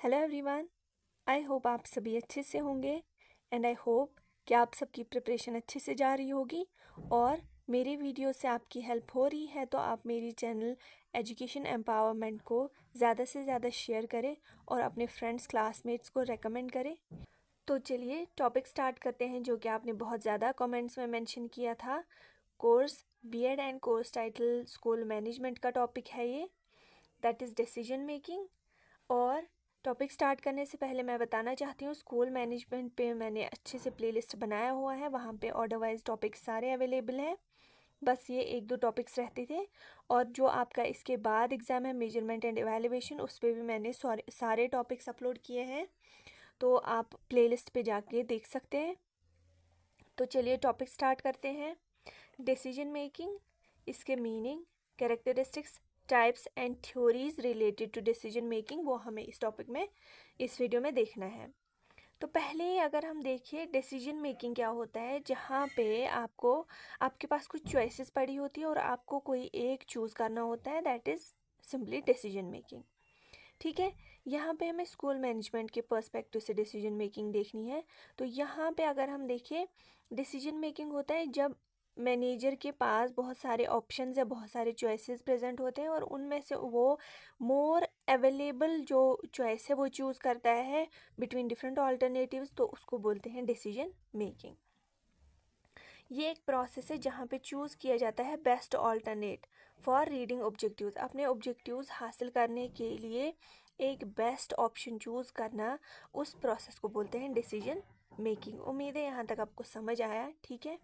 Hello everyone. I hope आप सभी अच्छे से होंगे एंड आई होप कि आप सबकी प्रिपरेशन अच्छे से जा रही होगी और मेरे वीडियो से आपकी हेल्प हो रही है तो आप मेरी चैनल एजुकेशन एम्पावरमेंट को ज़्यादा से ज़्यादा शेयर करें और अपने फ्रेंड्स क्लासमेट्स को रेकमेंड करें। तो चलिए टॉपिक स्टार्ट करते हैं जो कि आपने बहुत ज़्यादा कमेंट्स में मेंशन किया था। Course BEd and course title school management का टॉपिक है ये, दैट इज़ डिसीजन मेकिंग। और टॉपिक स्टार्ट करने से पहले मैं बताना चाहती हूँ स्कूल मैनेजमेंट पे मैंने अच्छे से प्लेलिस्ट बनाया हुआ है, वहाँ पे ऑर्डर वाइज टॉपिक सारे अवेलेबल हैं। बस ये एक दो टॉपिक्स रहते थे और जो आपका इसके बाद एग्ज़ाम है मेजरमेंट एंड एवेल्युएशन, उस पर भी मैंने सारे टॉपिक्स अपलोड किए हैं, तो आप प्लेलिस्ट पे जाके देख सकते हैं। तो चलिए टॉपिक स्टार्ट करते हैं। डिसीजन मेकिंग, इसके meaning, characteristics, types and theories related to decision making, वो हमें इस टॉपिक में इस वीडियो में देखना है। तो पहले अगर हम देखिए डिसीजन मेकिंग क्या होता है, जहाँ पे आपके पास कुछ चॉइसेस पड़ी होती है और आपको कोई एक चूज़ करना होता है, that is simply decision making. ठीक है, यहाँ पे हमें स्कूल मैनेजमेंट के पर्सपेक्टिव से डिसीजन मेकिंग देखनी है। तो यहाँ पे अगर हम देखें डिसीजन मेकिंग होता है जब मैनेजर के पास बहुत सारे ऑप्शंस है, बहुत सारे चॉइसेस प्रेजेंट होते हैं और उनमें से वो मोर अवेलेबल जो चॉइस है वो चूज़ करता है बिटवीन डिफरेंट ऑल्टरनेटिव्स, तो उसको बोलते हैं डिसीजन मेकिंग। ये एक प्रोसेस है जहाँ पे चूज़ किया जाता है best alternate for reading objectives. अपने ऑब्जेक्टिव्स हासिल करने के लिए एक बेस्ट ऑप्शन चूज़ करना, उस प्रोसेस को बोलते हैं डिसीजन मेकिंग। उम्मीद है यहाँ तक आपको समझ आया। ठीक है,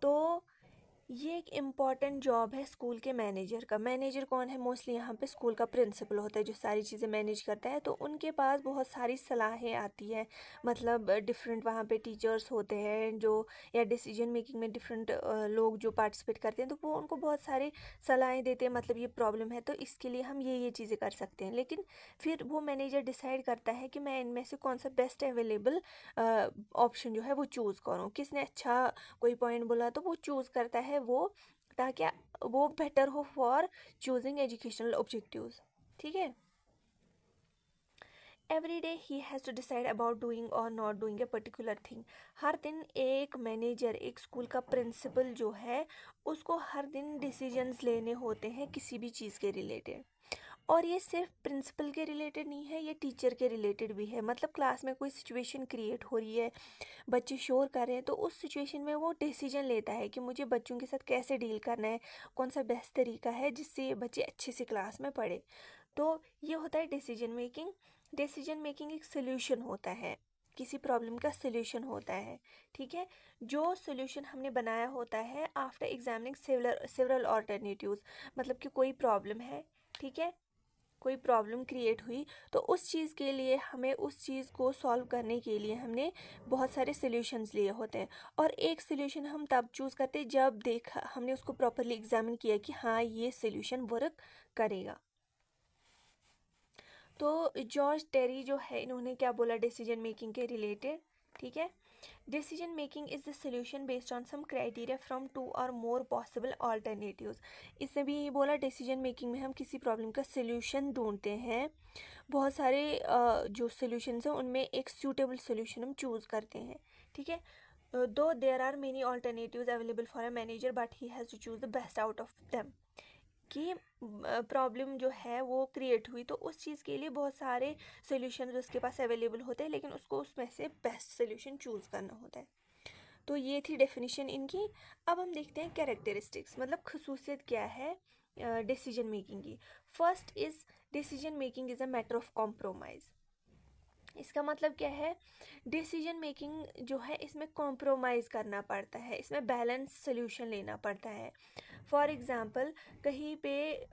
तो ये एक इम्पॉर्टेंट जॉब है स्कूल के मैनेजर का। मैनेजर कौन है? मोस्टली यहाँ पे स्कूल का प्रिंसिपल होता है जो सारी चीज़ें मैनेज करता है। तो उनके पास बहुत सारी सलाहें आती हैं, मतलब डिफरेंट वहाँ पे टीचर्स होते हैं जो, या डिसीजन मेकिंग में डिफरेंट लोग जो पार्टिसिपेट करते हैं, तो वो उनको बहुत सारी सलाहें देते हैं, मतलब ये प्रॉब्लम है तो इसके लिए हम ये चीज़ें कर सकते हैं। लेकिन फिर वो मैनेजर डिसाइड करता है कि मैं इनमें से कौन सा बेस्ट अवेलेबल ऑप्शन जो है वो चूज़ करूँ। किसने अच्छा कोई पॉइंट बोला तो वो चूज़ करता है वो, ताकि वो बेटर हो फॉर चूजिंग एजुकेशनल ऑब्जेक्टिव्स। ठीक है, every day he has to decide about doing और not doing a particular thing. हर दिन एक मैनेजर, एक स्कूल का प्रिंसिपल जो है, उसको हर दिन डिसीजंस लेने होते हैं किसी भी चीज़ के रिलेटेड। और ये सिर्फ प्रिंसिपल के रिलेटेड नहीं है, ये टीचर के रिलेटेड भी है। मतलब क्लास में कोई सिचुएशन क्रिएट हो रही है, बच्चे शोर कर रहे हैं, तो उस सिचुएशन में वो डिसीजन लेता है कि मुझे बच्चों के साथ कैसे डील करना है, कौन सा बेस्ट तरीका है जिससे ये बच्चे अच्छे से क्लास में पढ़े। तो ये होता है डिसीजन मेकिंग। डिसीजन मेकिंग एक सोल्यूशन होता है, किसी प्रॉब्लम का सोल्यूशन होता है। ठीक है, जो सोल्यूशन हमने बनाया होता है आफ्टर एग्जामिनिंग सेवरल ऑल्टरनेटिव्स, मतलब कि कोई प्रॉब्लम है, ठीक है, कोई प्रॉब्लम क्रिएट हुई, तो उस चीज़ के लिए हमें उस चीज़ को सॉल्व करने के लिए हमने बहुत सारे सॉल्यूशंस लिए होते हैं। और एक सॉल्यूशन हम तब चूज़ करते हैं जब देखा हमने उसको प्रॉपरली एग्जामिन किया कि हाँ ये सॉल्यूशन वर्क करेगा। तो जॉर्ज टेरी जो है, इन्होंने क्या बोला डिसीजन मेकिंग के रिलेटेड? ठीक है, decision making is the solution based on some criteria from two और मोर पॉसिबल ऑल्टरनेटिव्स। इसने भी ये बोला डिसीजन मेकिंग में हम किसी प्रॉब्लम का सोल्यूशन ढूंढते हैं, बहुत सारे जो सोल्यूशंस हैं उनमें एक सूटेबल सोल्यूशन हम चूज़ करते हैं। ठीक है, दो there are many alternatives available for a manager but he has to choose the best out of them. कि प्रॉब्लम जो है वो क्रिएट हुई, तो उस चीज़ के लिए बहुत सारे सोल्यूशन उसके पास अवेलेबल होते हैं, लेकिन उसको उसमें से बेस्ट सोल्यूशन चूज़ करना होता है। तो ये थी डेफिनेशन इनकी। अब हम देखते हैं कैरेक्टरिस्टिक्स, मतलब खसूसियत क्या है डिसीजन मेकिंग की। First is decision making is a matter of compromise. इसका मतलब क्या है? डिसीजन मेकिंग जो है इसमें कॉम्प्रोमाइज़ करना पड़ता है, इसमें बैलेंस सोल्यूशन लेना पड़ता है। फॉर एग्ज़ाम्पल, कहीं पे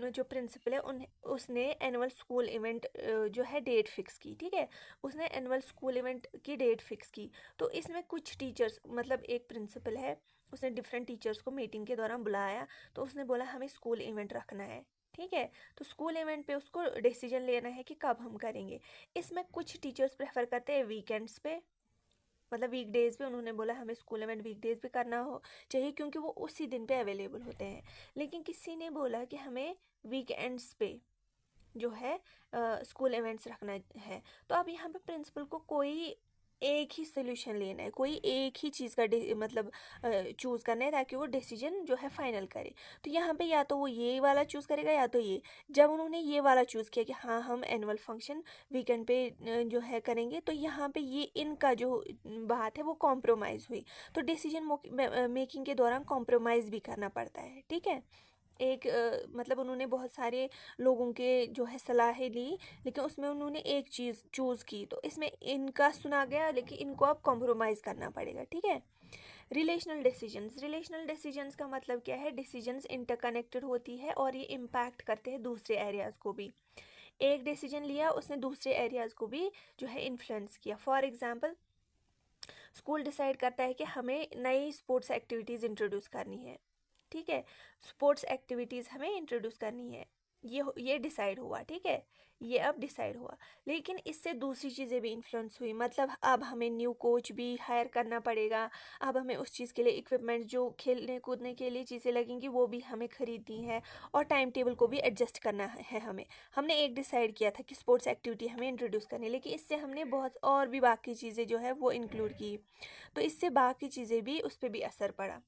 जो प्रिंसिपल है उसने एनुअल स्कूल इवेंट जो है डेट फिक्स की। ठीक है, उसने एनुअल स्कूल इवेंट की डेट फिक्स की, तो इसमें कुछ टीचर्स, मतलब एक प्रिंसिपल है, उसने डिफरेंट टीचर्स को मीटिंग के दौरान बुलाया, तो उसने बोला हमें स्कूल इवेंट रखना है। ठीक है, तो स्कूल इवेंट पे उसको डिसीजन लेना है कि कब हम करेंगे। इसमें कुछ टीचर्स प्रेफर करते हैं वीकेंड्स पे, मतलब वीकडेज पे। उन्होंने बोला हमें स्कूल इवेंट वीकडेज पे करना हो चाहिए क्योंकि वो उसी दिन पे अवेलेबल होते हैं। लेकिन किसी ने बोला कि हमें वीकेंड्स पे जो है स्कूल इवेंट्स रखना है। तो अब यहाँ पे प्रिंसिपल को कोई एक ही सोल्यूशन लेना है, कोई एक ही चीज़ का मतलब चूज़ करना है ताकि वो डिसीजन जो है फाइनल करे। तो यहाँ पे या तो वो ये वाला चूज़ करेगा या तो ये। जब उन्होंने ये वाला चूज़ किया कि हाँ हम एनुअल फंक्शन वीकेंड पे जो है करेंगे, तो यहाँ पे ये इनका जो बात है वो कॉम्प्रोमाइज़ हुई। तो डिसीजन मेकिंग के दौरान कॉम्प्रोमाइज़ भी करना पड़ता है, ठीक है। एक मतलब उन्होंने बहुत सारे लोगों के जो है सलाहें ली, लेकिन उसमें उन्होंने एक चीज़ चूज़ की, तो इसमें इनका सुना गया लेकिन इनको अब कॉम्प्रोमाइज़ करना पड़ेगा, ठीक है। रिलेशनल डिसीजंस का मतलब क्या है? डिसीजंस इंटरकनेक्टेड होती है और ये इम्पैक्ट करते हैं दूसरे एरियाज़ को भी। एक डिसीजन लिया, उसने दूसरे एरियाज़ को भी जो है इन्फ्लुएंस किया। फॉर एग्जांपल, स्कूल डिसाइड करता है कि हमें नई स्पोर्ट्स एक्टिविटीज़ इंट्रोड्यूस करनी है, ठीक है। स्पोर्ट्स एक्टिविटीज़ हमें इंट्रोड्यूस करनी है, ये डिसाइड हुआ, ठीक है। ये अब डिसाइड हुआ, लेकिन इससे दूसरी चीज़ें भी इन्फ्लुएंस हुई। मतलब अब हमें न्यू कोच भी हायर करना पड़ेगा, अब हमें उस चीज़ के लिए इक्विपमेंट, जो खेलने कूदने के लिए चीज़ें लगेंगी वो भी हमें खरीदनी है, और टाइम टेबल को भी एडजस्ट करना है हमें। हमने एक डिसाइड किया था कि स्पोर्ट्स एक्टिविटी हमें इंट्रोड्यूस करनी है, लेकिन इससे हमने बहुत और भी बाकी चीज़ें जो है वो इंक्लूड की, तो इससे बाकी चीज़ें भी, उस पर भी असर पड़ा।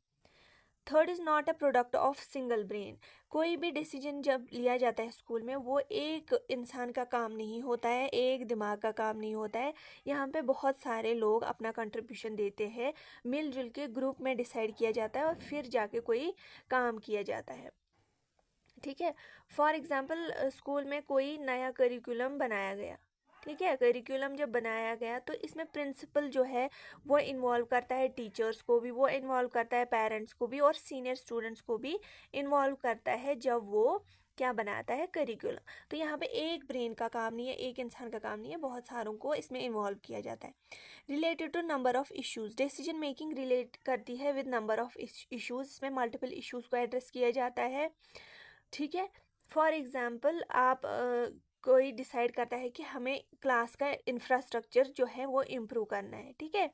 Third is not a product of single brain. कोई भी डिसीजन जब लिया जाता है स्कूल में, वो एक इंसान का काम नहीं होता है, एक दिमाग का काम नहीं होता है। यहाँ पे बहुत सारे लोग अपना कंट्रीब्यूशन देते हैं, मिलजुल के ग्रुप में डिसाइड किया जाता है और फिर जाके कोई काम किया जाता है, ठीक है। फॉर एग्जांपल, स्कूल में कोई नया करिकुलम बनाया गया, ठीक है। करिकुलम जब बनाया गया तो इसमें प्रिंसिपल जो है वो इन्वॉल्व करता है, टीचर्स को भी वो इन्वॉल्व करता है, पेरेंट्स को भी, और सीनियर स्टूडेंट्स को भी इन्वॉल्व करता है जब वो क्या बनाता है, करिकुलम। तो यहाँ पे एक ब्रेन का काम नहीं है, एक इंसान का काम नहीं है, बहुत सारों को इसमें इन्वॉल्व किया जाता है। Related to number of issues, decision making relate करती है विद नंबर ऑफ इश्यूज। इसमें मल्टीपल इश्यूज को एड्रेस किया जाता है, ठीक है। फॉर एग्जाम्पल, आप कोई डिसाइड करता है कि हमें क्लास का इंफ्रास्ट्रक्चर जो है वो इम्प्रूव करना है, ठीक है।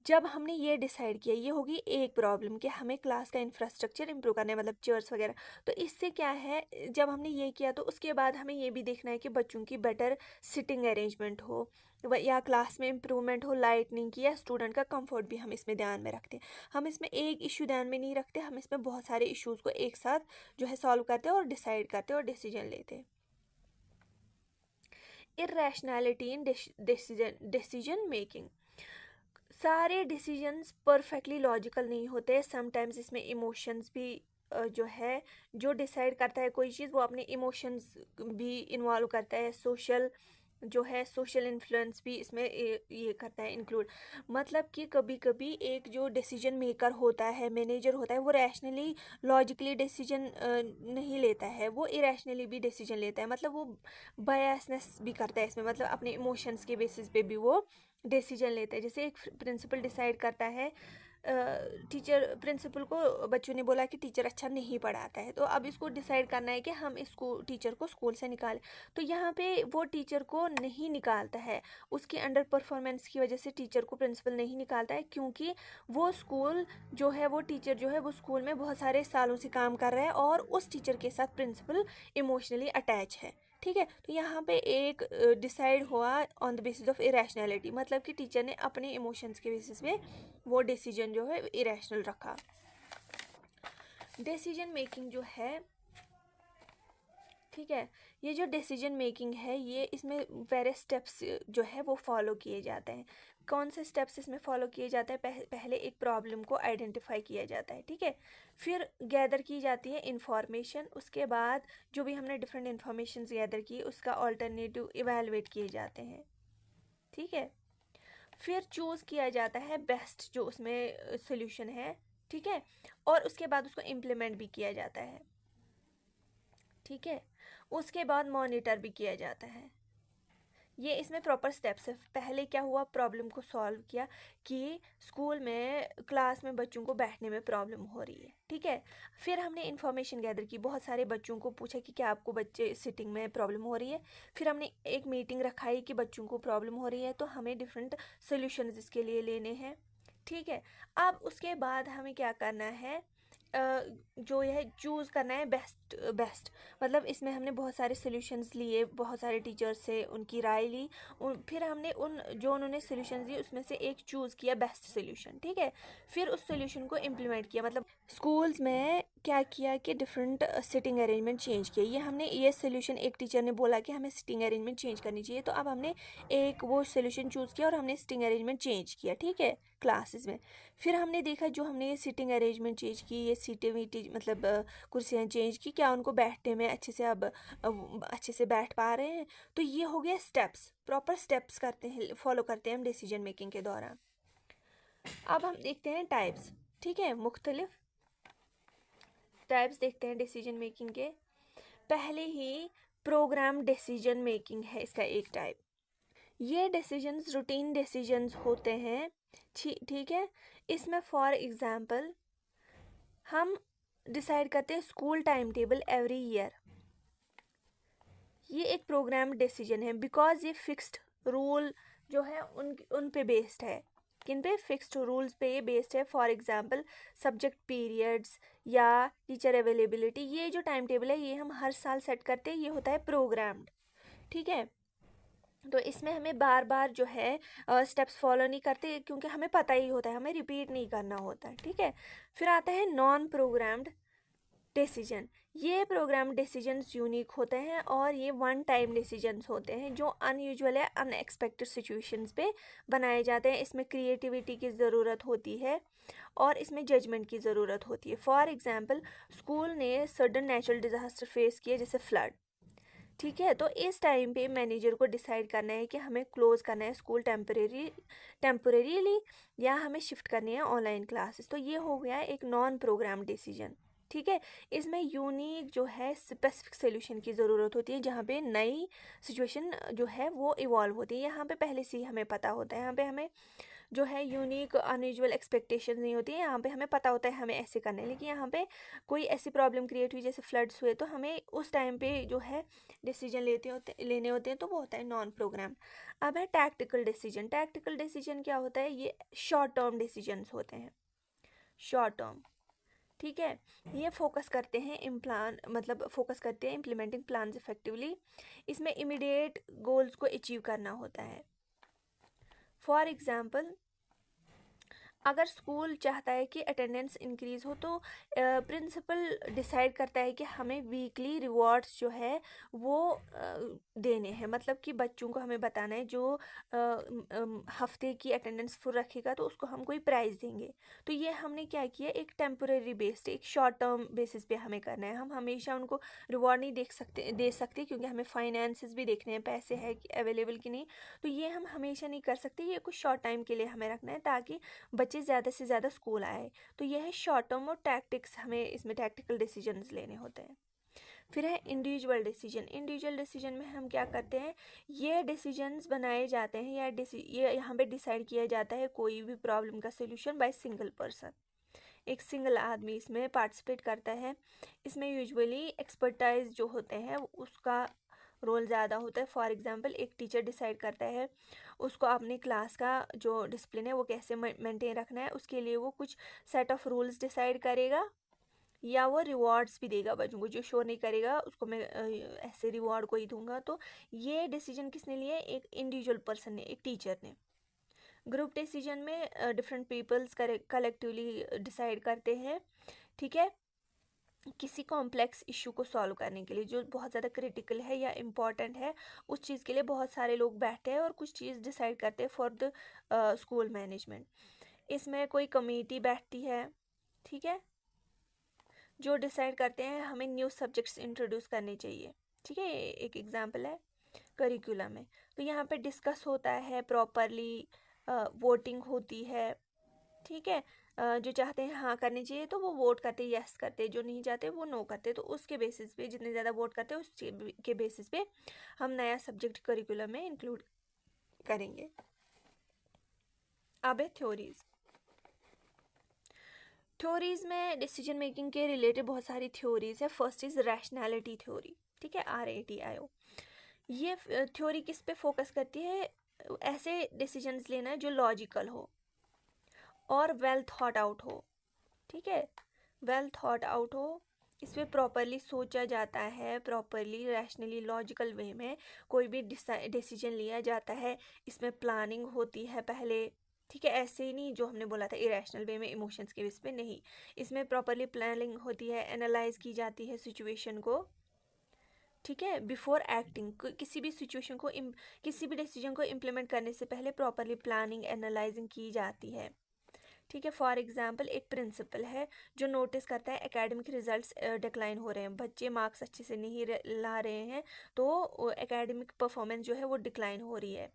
जब हमने ये डिसाइड किया, ये होगी एक प्रॉब्लम कि हमें क्लास का इंफ्रास्ट्रक्चर इम्प्रूव करना है, मतलब चेयर्स वगैरह। तो इससे क्या है, जब हमने ये किया तो उसके बाद हमें ये भी देखना है कि बच्चों की बेटर सिटिंग अरेंजमेंट हो, या क्लास में इम्प्रूवमेंट हो, लाइटनिंग की, या स्टूडेंट का कंफर्ट भी हम इसमें ध्यान में रखते हैं। हम इसमें एक इशू ध्यान में नहीं रखते, हम इसमें बहुत सारे इश्यूज़ को एक साथ जो है सॉल्व करते हैं और डिसाइड करते हैं और डिसीजन लेते हैं। इरैशनैलिटी इन डिसीजन मेकिंग, सारे डिसीजंस परफेक्टली लॉजिकल नहीं होते, समटाइम्स इसमें इमोशंस भी जो है, जो डिसाइड करता है कोई चीज़ वो अपने इमोशंस भी इन्वॉल्व करता है, सोशल जो है सोशल इन्फ्लुएंस भी इसमें ये करता है इंक्लूड। मतलब कि कभी कभी एक जो डिसीजन मेकर होता है, मैनेजर होता है, वो रैशनली लॉजिकली डिसीजन नहीं लेता है, वो इरैशनली भी डिसीजन लेता है, मतलब वो बायसनेस भी करता है इसमें, मतलब अपने इमोशंस के बेसिस पे भी वो डिसीजन लेता है। जैसे एक प्रिंसिपल डिसाइड करता है, टीचर प्रिंसिपल को बच्चों ने बोला कि टीचर अच्छा नहीं पढ़ाता है, तो अब इसको डिसाइड करना है कि हम इसको टीचर को स्कूल से निकालें। तो यहाँ पे वो टीचर को नहीं निकालता है, उसके अंडर परफॉर्मेंस की वजह से टीचर को प्रिंसिपल नहीं निकालता है, क्योंकि वो स्कूल जो है, वो टीचर जो है वो स्कूल में बहुत सारे सालों से काम कर रहा है और उस टीचर के साथ प्रिंसिपल इमोशनली अटैच है, ठीक है। तो यहाँ पे एक डिसाइड हुआ ऑन द बेसिस ऑफ इरैशनैलिटी, मतलब कि टीचर ने अपने इमोशंस के बेसिस पे वो डिसीजन जो है इरैशनल रखा। डिसीजन मेकिंग जो है, ठीक है, ये जो डिसीजन मेकिंग है, ये इसमें वेरियस स्टेप्स जो है वो फॉलो किए जाते हैं। कौन से स्टेप्स इसमें फॉलो किए जाते हैं? पहले एक प्रॉब्लम को आइडेंटिफाई किया जाता है, ठीक है। फिर गैदर की जाती है इंफॉर्मेशन, उसके बाद जो भी हमने डिफरेंट इंफॉर्मेशन गैदर की उसका ऑल्टरनेटिव इवेलुएट किए जाते हैं, ठीक है। फिर चूज़ किया जाता है बेस्ट जो उसमें सोल्यूशन है, ठीक है, और उसके बाद उसको इम्प्लीमेंट भी किया जाता है, ठीक है। उसके बाद मॉनिटर भी किया जाता है। ये इसमें प्रॉपर स्टेप्स है। पहले क्या हुआ, प्रॉब्लम को सॉल्व किया कि स्कूल में क्लास में बच्चों को बैठने में प्रॉब्लम हो रही है, ठीक है। फिर हमने इन्फॉर्मेशन गैदर की, बहुत सारे बच्चों को पूछा कि क्या आपको बच्चे सिटिंग में प्रॉब्लम हो रही है। फिर हमने एक मीटिंग रखाई कि बच्चों को प्रॉब्लम हो रही है तो हमें डिफरेंट सोल्यूशंस इसके लिए लेने हैं, ठीक है। अब उसके बाद हमें क्या करना है, जो है चूज़ करना है बेस्ट मतलब इसमें हमने बहुत सारे सॉल्यूशंस लिए, बहुत सारे टीचर्स से उनकी राय ली, फिर हमने जो उन्होंने सॉल्यूशंस दिए उसमें से एक चूज़ किया बेस्ट सॉल्यूशन, ठीक है। फिर उस सॉल्यूशन को इम्प्लीमेंट किया, मतलब स्कूल्स में क्या किया कि डिफरेंट सिटिंग अरेंजमेंट चेंज किया। ये सॉल्यूशन एक टीचर ने बोला कि हमें सिटिंग अरेंजमेंट चेंज करनी चाहिए, तो अब हमने एक वो सॉल्यूशन चूज़ किया और हमने सिटिंग अरेंजमेंट चेंज किया, ठीक है, क्लासेस में। फिर हमने देखा जो हमने ये सीटिंग अरेंजमेंट चेंज की, ये सीटें वीटें मतलब कुर्सियाँ चेंज की, क्या उनको बैठने में अच्छे से अब अच्छे से बैठ पा रहे हैं। तो ये हो गया स्टेप्स, प्रॉपर स्टेप्स करते हैं, फॉलो करते हैं हम डिसीजन मेकिंग के दौरान। अब हम देखते हैं टाइप्स, ठीक है, मुख्तलिफ टाइप्स देखते हैं डिसीजन मेकिंग के। पहले ही प्रोग्राम डिसीजन मेकिंग है इसका एक टाइप। ये डिसीजंस रूटीन डिसीजंस होते हैं, ठीक है। इसमें फॉर एग्जांपल हम डिसाइड करते हैं school time table every year, ये एक प्रोग्राम डिसीजन है, बिकॉज ये फिक्स्ड रूल जो है उन पे बेस्ड है। किन पे? फिक्स्ड रूल्स पे ये बेस्ड है। फॉर एग्जांपल सब्जेक्ट पीरियड्स या टीचर अवेलेबिलिटी, ये जो टाइम टेबल है ये हम हर साल सेट करते हैं, ये होता है प्रोग्राम्ड, ठीक है। तो इसमें हमें बार बार जो है स्टेप्स फॉलो नहीं करते, क्योंकि हमें पता ही होता है, हमें रिपीट नहीं करना होता है, ठीक है। फिर आता है नॉन प्रोग्राम्ड डिसीजन। ये प्रोग्राम डिसीजंस यूनिक होते हैं और ये वन टाइम डिसीजंस होते हैं जो अनयूजुअल या अनएक्सपेक्टेड सिचुएशंस पे बनाए जाते हैं। इसमें क्रिएटिविटी की ज़रूरत होती है और इसमें जजमेंट की ज़रूरत होती है। फॉर एग्जांपल स्कूल ने सडन नेचुरल डिज़ास्टर फेस किया, जैसे फ्लड, ठीक है। तो इस टाइम पे मैनेजर को डिसाइड करना है कि हमें क्लोज़ करना है स्कूल टेम्परेरीली या हमें शिफ्ट करनी है ऑनलाइन क्लासेस। तो ये हो गया एक नॉन प्रोग्राम डिसीजन, ठीक है। इसमें यूनिक जो है स्पेसिफिक सोल्यूशन की ज़रूरत होती है, जहाँ पे नई सिचुएशन जो है वो इवॉल्व होती है। यहाँ पे पहले से ही हमें पता होता है, यहाँ पे हमें जो है यूनिक अनयूजुअल एक्सपेक्टेशन नहीं होती है, यहाँ पे हमें पता होता है हमें ऐसे करना है। लेकिन यहाँ पे कोई ऐसी प्रॉब्लम क्रिएट हुई जैसे फ्लड्स हुए, तो हमें उस टाइम पे जो है डिसीजन लेने होते हैं, तो वो होता है नॉन प्रोग्राम। अब है टैक्टिकल डिसीजन। टैक्टिकल डिसीजन क्या होता है? ये शॉर्ट टर्म डिसीजंस होते हैं, शॉर्ट टर्म, ठीक है। ये फोकस करते हैं फोकस करते हैं इम्प्लीमेंटिंग प्लान्स इफेक्टिवली। इसमें इमीडिएट गोल्स को अचीव करना होता है। फॉर एग्जांपल अगर स्कूल चाहता है कि अटेंडेंस इंक्रीज़ हो, तो प्रिंसिपल डिसाइड करता है कि हमें वीकली रिवॉर्ड्स जो है वो देने हैं, मतलब कि बच्चों को हमें बताना है जो हफ्ते की अटेंडेंस फुल रखेगा तो उसको हम कोई प्राइज़ देंगे। तो ये हमने क्या किया, एक टेम्परेरी बेस्ड, एक शॉर्ट टर्म बेसिस पे हमें करना है। हम हमेशा उनको रिवॉर्ड नहीं दे सकते क्योंकि हमें फाइनेंसेस भी देखने हैं, पैसे है कि अवेलेबल कि नहीं। तो ये हम हमेशा नहीं कर सकते, ये कुछ शॉर्ट टाइम के लिए हमें रखना है ताकि बच्चे ज़्यादा से ज़्यादा स्कूल आए। तो यह है शॉर्ट टर्म और टैक्टिक्स, हमें इसमें टैक्टिकल डिसीजंस लेने होते हैं। फिर है इंडिविजुअल डिसीजन। इंडिविजुअल डिसीजन में हम क्या करते हैं, ये डिसीजंस बनाए जाते हैं या ये यहाँ पे डिसाइड किया जाता है कोई भी प्रॉब्लम का सोल्यूशन बाय सिंगल पर्सन, एक सिंगल आदमी इसमें पार्टिसिपेट करता है। इसमें यूजुअली एक्सपर्टाइज जो होते हैं उसका रोल ज़्यादा होता है। फॉर एग्जांपल एक टीचर डिसाइड करता है उसको अपनी क्लास का जो डिसिप्लिन है वो कैसे मेंटेन रखना है, उसके लिए वो कुछ सेट ऑफ रूल्स डिसाइड करेगा या वो रिवॉर्ड्स भी देगा बच्चों को। जो शो नहीं करेगा उसको मैं ऐसे रिवॉर्ड को ही दूंगा। तो ये डिसीजन किसने लिया? एक इंडिविजुअल पर्सन ने, एक टीचर ने। ग्रुप डिसीजन में डिफरेंट पीपल्स कलेक्टिवली डिसाइड करते हैं, ठीक है, किसी कॉम्प्लेक्स इशू को सॉल्व करने के लिए जो बहुत ज़्यादा क्रिटिकल है या इम्पॉर्टेंट है। उस चीज़ के लिए बहुत सारे लोग बैठते हैं और कुछ चीज़ डिसाइड करते हैं फॉर द स्कूल मैनेजमेंट। इसमें कोई कमेटी बैठती है, ठीक है, जो डिसाइड करते हैं हमें न्यू सब्जेक्ट्स इंट्रोड्यूस करने चाहिए, ठीक है। एक एग्जांपल है करिकुलम में। तो यहाँ पे डिस्कस होता है प्रॉपरली, वोटिंग होती है, ठीक है। जो चाहते हैं हाँ करनी चाहिए तो वो वोट करते, यस करते, जो नहीं चाहते वो नो करते। तो उसके बेसिस पे जितने ज़्यादा वोट करते हैं उसके बेसिस पे हम नया सब्जेक्ट करिकुलम में इंक्लूड करेंगे। अब है थ्योरीज। थ्योरीज में डिसीजन मेकिंग के रिलेटेड बहुत सारी थ्योरीज है। फर्स्ट इज रैशनैलिटी थ्योरी, ठीक है, RATIO। ये थ्योरी किस पे फोकस करती है? ऐसे डिसीजंस लेना जो लॉजिकल हो और वेल थॉट आउट हो, ठीक है। वेल थॉट आउट हो, इसमें प्रॉपरली सोचा जाता है, प्रॉपरली रैशनली लॉजिकल वे में कोई भी डिसीजन लिया जाता है, इसमें प्लानिंग होती है पहले, ठीक है। ऐसे ही नहीं जो हमने बोला था इरेशनल वे में इमोशंस के बेस पे नहीं, इसमें प्रॉपरली प्लानिंग होती है, एनालाइज की जाती है सिचुएशन को, ठीक है। बिफोर एक्टिंग, किसी भी सिचुएशन को किसी भी डिसीजन को इम्प्लीमेंट करने से पहले प्रॉपरली प्लानिंग एनालाइजिंग की जाती है, ठीक है। फॉर एग्जाम्पल एक प्रिंसिपल है जो नोटिस करता है एकेडमिक रिजल्ट्स डिक्लाइन हो रहे हैं, बच्चे मार्क्स अच्छे से नहीं ला रहे हैं, तो एकेडमिक परफॉर्मेंस जो है वो डिक्लाइन हो रही है,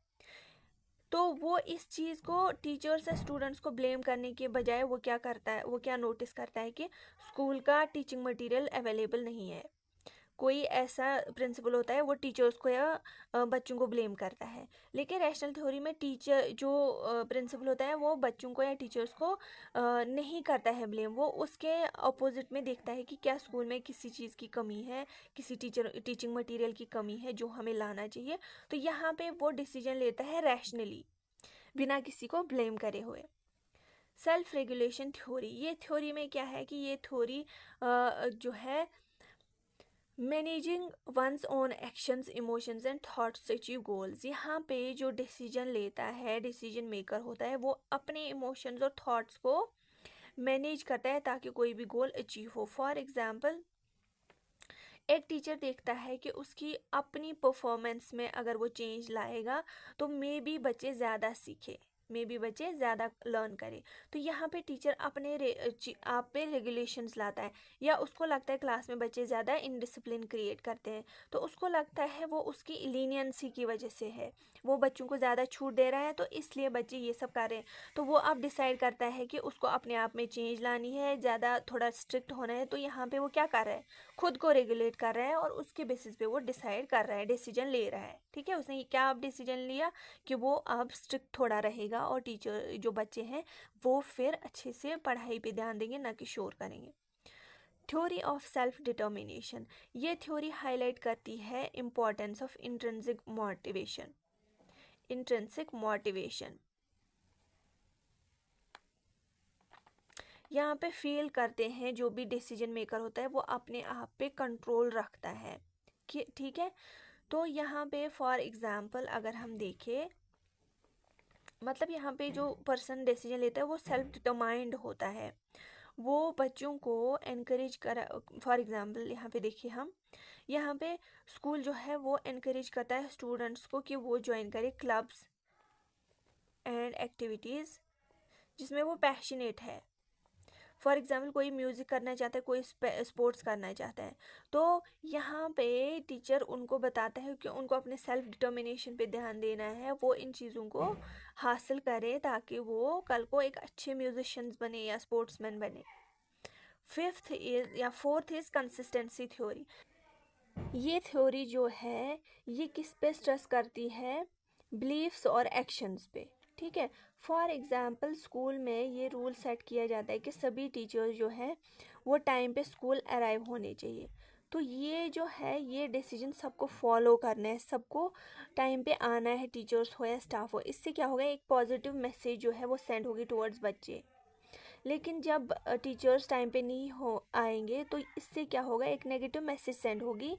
तो वो इस चीज़ को टीचर्स या स्टूडेंट्स को ब्लेम करने के बजाय वो क्या करता है, वो क्या नोटिस करता है कि स्कूल का टीचिंग मटेरियल अवेलेबल नहीं है। कोई ऐसा प्रिंसिपल होता है वो टीचर्स को या बच्चों को ब्लेम करता है, लेकिन रैशनल थ्योरी में टीचर जो प्रिंसिपल होता है वो बच्चों को या टीचर्स को नहीं करता है ब्लेम, वो उसके अपोजिट में देखता है कि क्या स्कूल में किसी चीज़ की कमी है, किसी टीचिंग मटेरियल की कमी है जो हमें लाना चाहिए, तो यहाँ पे वो डिसीजन लेता है रैशनली, बिना किसी को ब्लेम करे हुए। सेल्फ रेगुलेशन थ्योरी, ये थ्योरी में क्या है कि ये थ्योरी जो है managing one's own actions emotions and thoughts to achieve goals, यहाँ पे जो डिसीजन लेता है, डिसीजन मेकर होता है, वो अपने इमोशंस और थॉट्स को मैनेज करता है ताकि कोई भी गोल अचीव हो। फॉर एग्जांपल एक टीचर देखता है कि उसकी अपनी परफॉर्मेंस में अगर वो चेंज लाएगा तो मे बी बच्चे ज़्यादा सीखे, मे बी बच्चे ज़्यादा लर्न करें, तो यहाँ पे टीचर अपने आप पे रेगुलेशंस लाता है, या उसको लगता है क्लास में बच्चे ज़्यादा इनडिसिप्लिन क्रिएट करते हैं, तो उसको लगता है वो उसकी लीनियंसी की वजह से है, वो बच्चों को ज़्यादा छूट दे रहा है तो इसलिए बच्चे ये सब कर रहे हैं, तो वो अब डिसाइड करता है कि उसको अपने आप में चेंज लानी है, ज़्यादा थोड़ा स्ट्रिक्ट होना है, तो यहाँ पे वो क्या कर रहा है, खुद को रेगुलेट कर रहा है और उसके बेसिस पे वो डिसाइड कर रहा है, डिसीजन ले रहा है, ठीक है। उसने क्या अब डिसीजन लिया कि वो अब स्ट्रिक्ट थोड़ा रहेगा और टीचर जो बच्चे हैं वो फिर अच्छे से पढ़ाई पे ध्यान देंगे, ना कि शोर करेंगे। थ्योरी ऑफ सेल्फ डिटर्मिनेशन, ये थ्योरी हाईलाइट करती है importance of intrinsic motivation. Intrinsic motivation यहाँ पे फील करते हैं जो भी डिसीजन मेकर होता है वो अपने आप पे कंट्रोल रखता है, ठीक है। तो यहाँ पे फॉर एग्जांपल अगर हम देखें, मतलब यहाँ पे जो पर्सन डिसीजन लेता है वो सेल्फ डिटरमाइंड होता है, वो बच्चों को एनकरेज कर, फॉर एग्जांपल यहाँ पे देखिए हम, यहाँ पे स्कूल जो है वो एनकरेज करता है स्टूडेंट्स को कि वो ज्वाइन करें क्लब्स एंड एक्टिविटीज़ जिसमें वो पैशनेट है। फॉर एग्जाम्पल कोई म्यूज़िक करना चाहता है, कोई स्पोर्ट्स करना चाहता है, तो यहाँ पे टीचर उनको बताता है कि उनको अपने सेल्फ डिटर्मिनेशन पे ध्यान देना है, वो इन चीज़ों को हासिल करें ताकि वो कल को एक अच्छे म्यूजिशियंस बने या स्पोर्ट्समैन बने। फिफ्थ इज या फोर्थ इज़ कंसिस्टेंसी थ्योरी। ये थ्योरी जो है ये किस पे स्ट्रेस करती है, बिलीफ्स और एक्शंस पे, ठीक है। फॉर एग्जांपल स्कूल में ये रूल सेट किया जाता है कि सभी टीचर्स जो है वो टाइम पे स्कूल अराइव होने चाहिए, तो ये जो है ये डिसीजन सबको फॉलो करना है, सबको टाइम पे आना है, टीचर्स हो या स्टाफ हो। इससे क्या होगा, एक पॉजिटिव मैसेज जो है वो सेंड होगी टुवर्ड्स बच्चे। लेकिन जब टीचर्स टाइम पे नहीं हो आएंगे तो इससे क्या होगा, एक नेगेटिव मैसेज सेंड होगी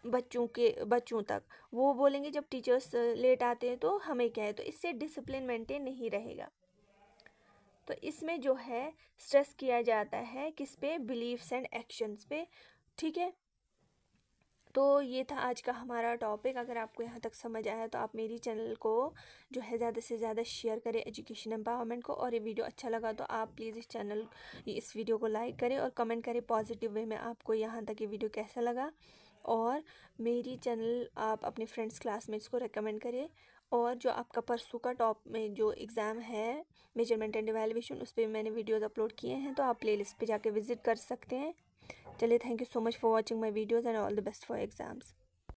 बच्चों तक, वो बोलेंगे जब टीचर्स लेट आते हैं तो हमें क्या है, तो इससे डिसिप्लिन मेंटेन नहीं रहेगा। तो इसमें जो है स्ट्रेस किया जाता है किस पे, बिलीफ्स एंड एक्शंस पे, ठीक है। तो ये था आज का हमारा टॉपिक। अगर आपको यहाँ तक समझ आया तो आप मेरी चैनल को जो है ज़्यादा से ज़्यादा शेयर करें एजुकेशन एम्पावरमेंट को, और ये वीडियो अच्छा लगा तो आप प्लीज़ इस वीडियो को लाइक करें और कमेंट करें पॉजिटिव वे में आपको यहाँ तक ये वीडियो कैसा लगा, और मेरी चैनल आप अपने फ्रेंड्स क्लासमेट्स को रेकमेंड करें। और जो आपका परसों का टॉप में जो एग्ज़ाम है मेजरमेंट एंड इवैल्यूएशन, उस पर मैंने वीडियोज़ अपलोड किए हैं, तो आप प्लेलिस्ट पे जाके विजिट कर सकते हैं। चलिए, thank you so much for watching my videos and all the best for exams.